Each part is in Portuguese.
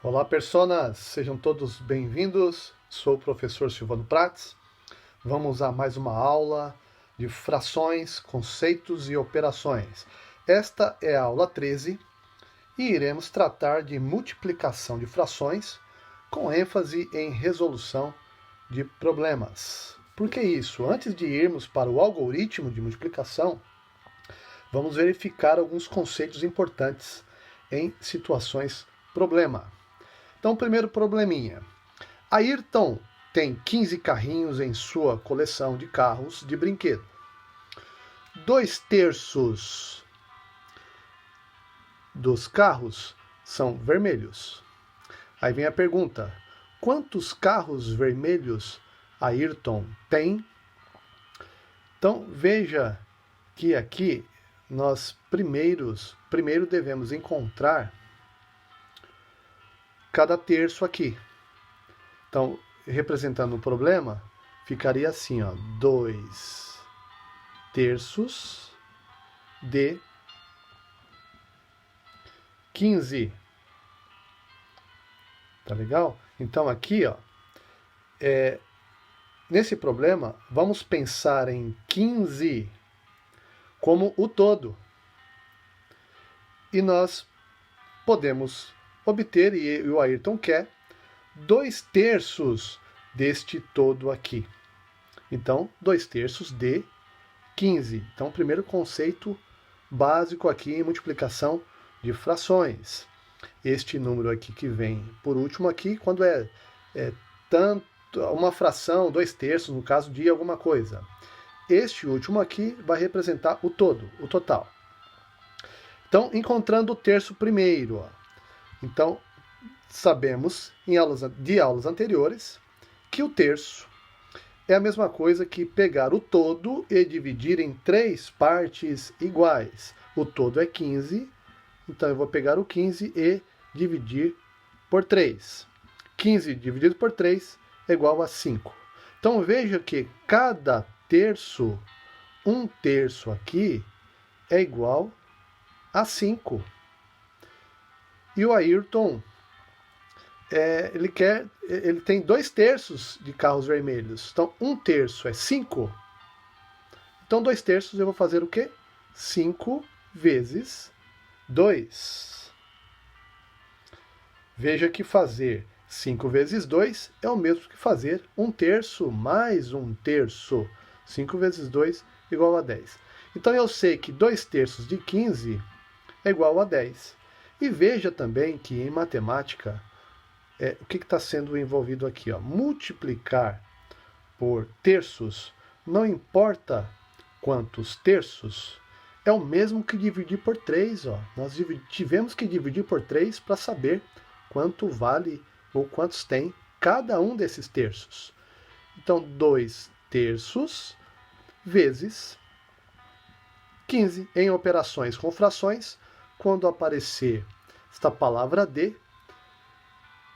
Olá, personas! Sejam todos bem-vindos. Sou o professor Silvano Prats. Vamos a mais uma aula de frações, conceitos e operações. Esta é a aula 13 e iremos tratar de multiplicação de frações com ênfase em resolução de problemas. Por que isso? Antes de irmos para o algoritmo de multiplicação, vamos verificar alguns conceitos importantes em situações problema. Então, primeiro probleminha. Ayrton tem 15 carrinhos em sua coleção de carros de brinquedo. 2/3 dos carros são vermelhos. Aí vem a pergunta: quantos carros vermelhos Ayrton tem? Então, veja que aqui nós primeiro devemos encontrar cada terço aqui. Então, representando um problema, ficaria assim, ó, 2/3 de 15. Tá legal? Então, aqui, ó, nesse problema, vamos pensar em 15 como o todo. E nós podemos obter, e o Ayrton quer, 2/3 deste todo aqui. Então, 2/3 de 15. Então, primeiro conceito básico aqui em multiplicação de frações. Este número aqui que vem por último aqui, quando é tanto uma fração, 2/3, no caso de alguma coisa. Este último aqui vai representar o todo, o total. Então, encontrando o terço primeiro, ó. Então, sabemos de aulas anteriores que o terço é a mesma coisa que pegar o todo e dividir em 3 partes iguais. O todo é 15, então eu vou pegar o 15 e dividir por 3. 15 dividido por 3 é igual a 5. Então veja que cada terço, 1/3 aqui, é igual a 5. E o Ayrton, ele tem 2/3 de carros vermelhos. Então, 1/3 é 5. Então, 2/3 eu vou fazer o quê? 5 vezes 2. Veja que fazer 5 vezes 2 é o mesmo que fazer 1/3 mais 1/3. 5 vezes 2 igual a 10. Então, eu sei que 2/3 de 15 é igual a 10. E veja também que em matemática, o que está sendo envolvido aqui? Ó? Multiplicar por terços, não importa quantos terços, é o mesmo que dividir por 3. Ó. Nós tivemos que dividir por 3 para saber quanto vale ou quantos tem cada um desses terços. Então, 2/3 vezes 15. Em operações com frações, quando aparecer esta palavra de,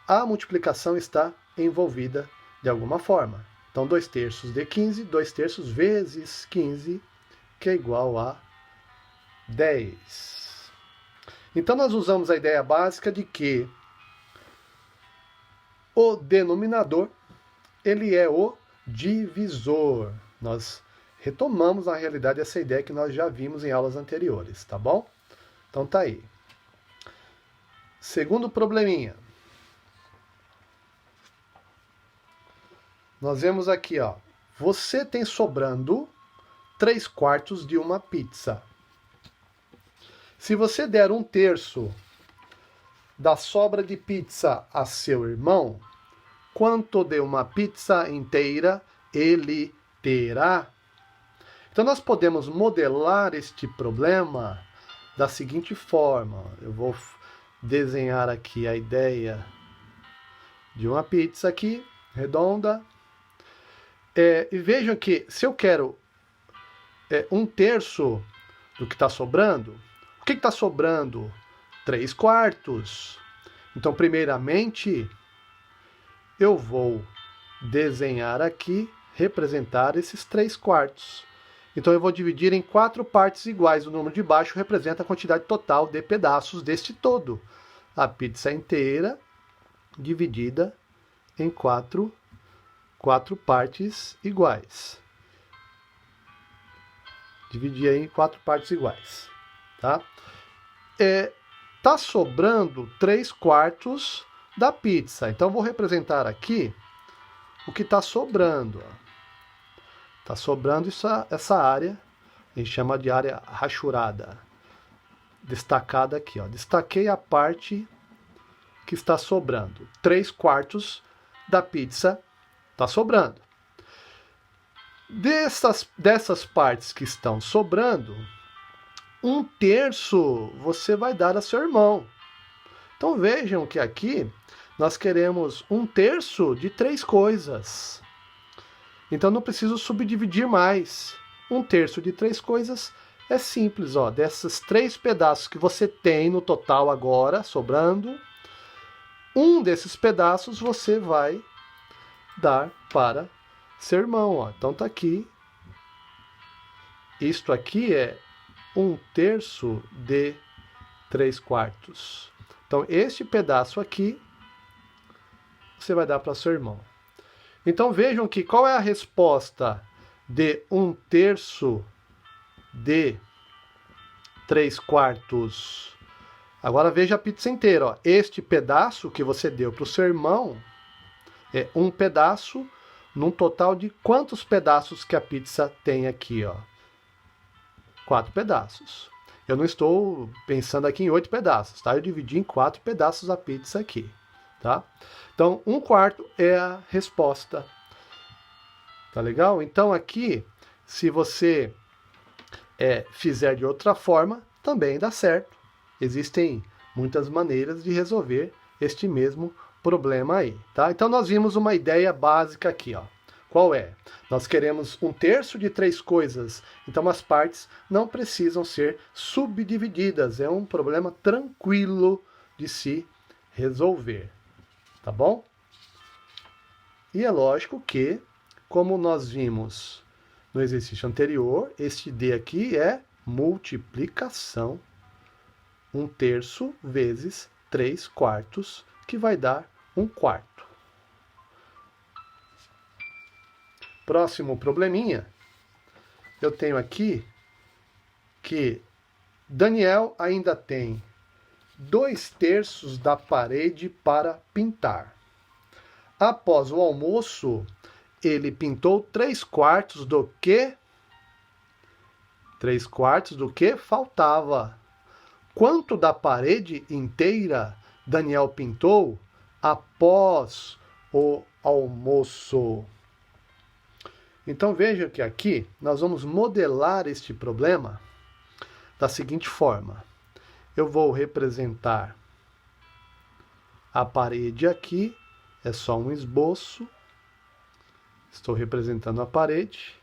a multiplicação está envolvida de alguma forma. Então, 2/3 de 15, 2/3 vezes 15, que é igual a 10. Então, nós usamos a ideia básica de que o denominador, ele é o divisor. Nós retomamos, na realidade, essa ideia que nós já vimos em aulas anteriores, tá bom? Então, tá aí. Segundo probleminha. Nós vemos aqui, ó. Você tem sobrando 3/4 de uma pizza. Se você der 1/3 da sobra de pizza a seu irmão, quanto de uma pizza inteira ele terá? Então, nós podemos modelar este problema da seguinte forma. Eu vou desenhar aqui a ideia de uma pizza aqui, redonda. E vejam que se eu quero 1/3 do que está sobrando, o que está sobrando? 3/4. Então, primeiramente, eu vou desenhar aqui, representar esses 3/4. Então, eu vou dividir em 4 partes iguais. O número de baixo representa a quantidade total de pedaços deste todo. A pizza inteira dividida em quatro partes iguais. Dividir aí em 4 partes iguais, tá? Tá sobrando 3/4 da pizza. Então, eu vou representar aqui o que está sobrando. Está sobrando essa área, a gente chama de área rachurada. Destacada aqui, ó. Destaquei a parte que está sobrando. 3/4 da pizza está sobrando. Dessas partes que estão sobrando, 1/3 você vai dar a seu irmão. Então vejam que aqui nós queremos 1/3 de 3 coisas. Então não preciso subdividir mais. 1/3 de 3 coisas é simples, ó. Desses 3 pedaços que você tem no total agora, sobrando, um desses pedaços você vai dar para seu irmão, ó. Então tá aqui. Isto aqui é 1/3 de 3/4. Então este pedaço aqui você vai dar para seu irmão. Então vejam que qual é a resposta de 1/3 de 3/4. Agora veja a pizza inteira, ó. Este pedaço que você deu para o seu irmão é um pedaço num total de quantos pedaços que a pizza tem aqui, ó? 4 pedaços. Eu não estou pensando aqui em 8 pedaços, tá? Eu dividi em 4 pedaços a pizza aqui, tá? Então, 1/4 é a resposta. Tá legal? Então, aqui, se você fizer de outra forma, também dá certo. Existem muitas maneiras de resolver este mesmo problema aí, tá? Então nós vimos uma ideia básica aqui, ó. Qual é? Nós queremos 1/3 de 3 coisas, então as partes não precisam ser subdivididas. É um problema tranquilo de se resolver, tá bom? E é lógico que, como nós vimos no exercício anterior, este D aqui é multiplicação. 1/3 vezes 3/4, que vai dar 1/4. Próximo probleminha, eu tenho aqui que Daniel ainda tem 2/3 da parede para pintar. Após o almoço, ele pintou 3/4 do que? 3/4 do que faltava. Quanto da parede inteira Daniel pintou após o almoço? Então veja que aqui nós vamos modelar este problema da seguinte forma. Eu vou representar a parede aqui, é só um esboço. Estou representando a parede.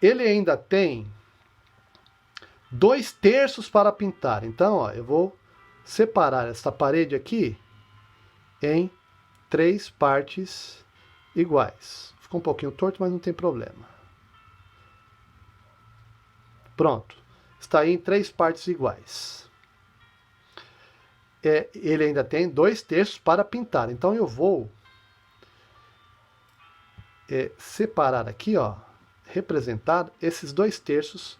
Ele ainda tem 2/3 para pintar. Então, ó, eu vou separar esta parede aqui em 3 partes iguais. Ficou um pouquinho torto, mas não tem problema. Pronto. Está aí em 3 partes iguais. Ele ainda tem 2/3 para pintar. Então, eu vou separar aqui, ó, representar esses 2/3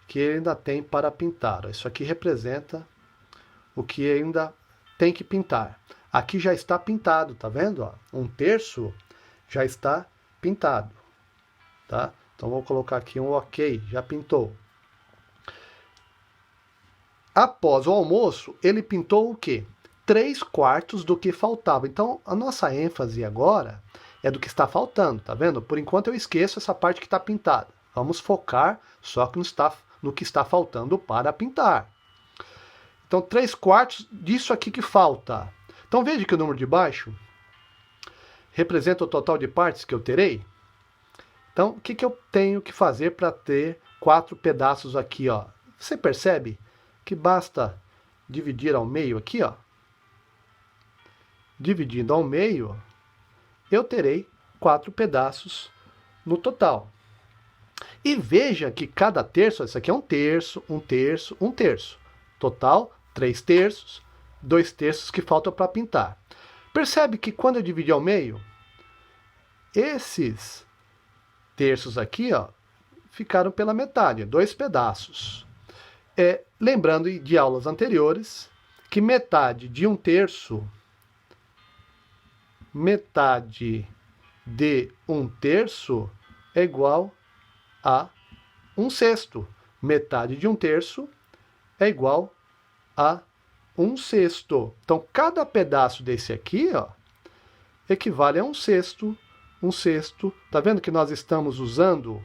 que ele ainda tem para pintar. Isso aqui representa o que ainda tem que pintar. Aqui já está pintado, tá vendo? Ó? 1/3 já está pintado, tá? Então vou colocar aqui um OK, já pintou. Após o almoço, ele pintou o quê? 3/4 do que faltava. Então a nossa ênfase agora é do que está faltando, tá vendo? Por enquanto eu esqueço essa parte que está pintada. Vamos focar só no que está faltando para pintar. Então, 3/4 disso aqui que falta. Então, veja que o número de baixo representa o total de partes que eu terei. Então, o que eu tenho que fazer para ter 4 pedaços aqui, ó? Você percebe que basta dividir ao meio aqui, ó. Dividindo ao meio, eu terei 4 pedaços no total. E veja que cada terço, isso aqui é 1/3, 1/3, 1/3. Total, 3/3, 2/3 que faltam para pintar. Percebe que quando eu dividi ao meio, esses terços aqui, ó, ficaram pela metade, 2 pedaços. Lembrando de aulas anteriores, que metade de 1/3, metade de 1/3 é igual a 1/6. Metade de 1/3 é igual a 1/6. Então, cada pedaço desse aqui, ó, equivale a 1/6. 1/6. Tá vendo que nós estamos usando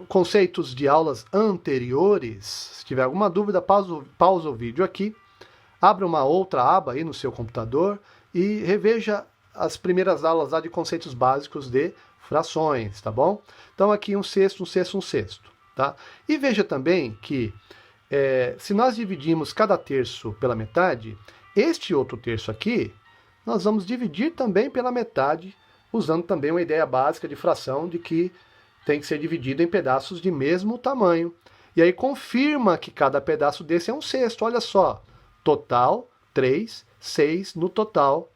conceitos de aulas anteriores? Se tiver alguma dúvida, pausa o vídeo aqui, abra uma outra aba aí no seu computador e reveja as primeiras aulas lá de conceitos básicos de frações, tá bom? Então aqui 1/6, 1/6, 1/6, tá? E veja também que se nós dividimos cada terço pela metade, este outro terço aqui, nós vamos dividir também pela metade, usando também uma ideia básica de fração de que tem que ser dividido em pedaços de mesmo tamanho. E aí confirma que cada pedaço desse é 1/6. Olha só, total 3, 6 no total.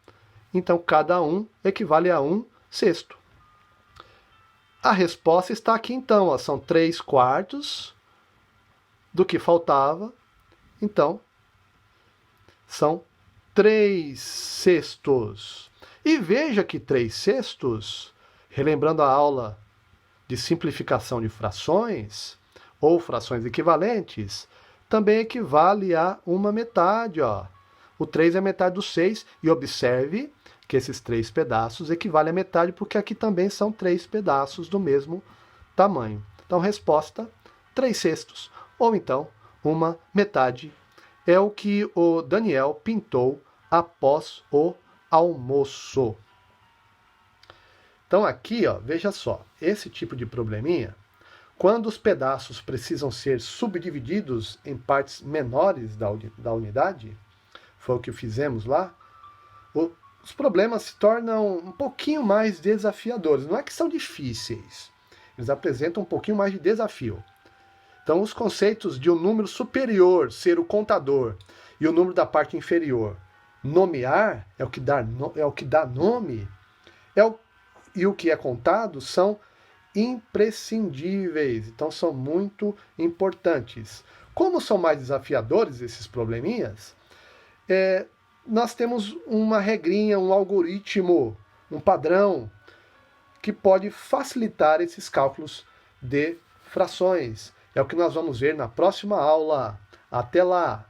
Então cada um equivale a 1/6. A resposta está aqui então, ó, são 3/4 do que faltava. Então, são 3/6. E veja que 3/6, relembrando a aula de simplificação de frações, ou frações equivalentes, também equivale a 1/metade. Ó. O 3 é a metade do 6, e observe que esses 3 pedaços equivalem à metade, porque aqui também são 3 pedaços do mesmo tamanho. Então, resposta, 3/6, ou então 1/metade. É o que o Daniel pintou após o almoço. Então aqui, ó, veja só, esse tipo de probleminha, quando os pedaços precisam ser subdivididos em partes menores da unidade, foi o que fizemos lá, os problemas se tornam um pouquinho mais desafiadores. Não é que são difíceis, eles apresentam um pouquinho mais de desafio. Então os conceitos de um número superior ser o contador e o número da parte inferior nomear é o que dá nome, e o que é contado são imprescindíveis, então são muito importantes. Como são mais desafiadores esses probleminhas, nós temos uma regrinha, um algoritmo, um padrão que pode facilitar esses cálculos de frações. É o que nós vamos ver na próxima aula. Até lá!